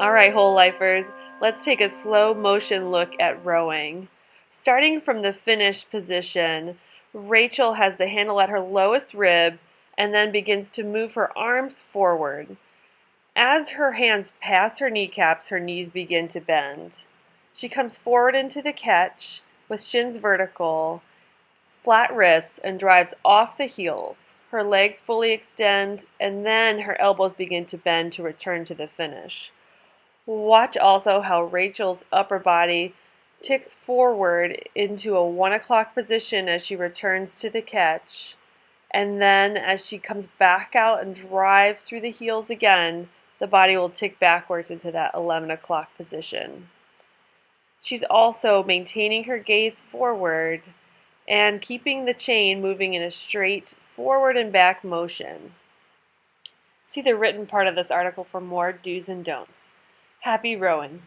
All right, whole lifers, let's take a slow motion look at rowing. Starting from the finish position, Rachel has the handle at her lowest rib and then begins to move her arms forward. As her hands pass her kneecaps, her knees begin to bend. She comes forward into the catch with shins vertical, flat wrists, and drives off the heels. Her legs fully extend, and then her elbows begin to bend to return to the finish. Watch also how Rachel's upper body ticks forward into a 1 o'clock position as she returns to the catch. And then as she comes back out and drives through the heels again, the body will tick backwards into that 11 o'clock position. She's also maintaining her gaze forward and keeping the chain moving in a straight forward and back motion. See the written part of this article for more do's and don'ts. Happy rowing!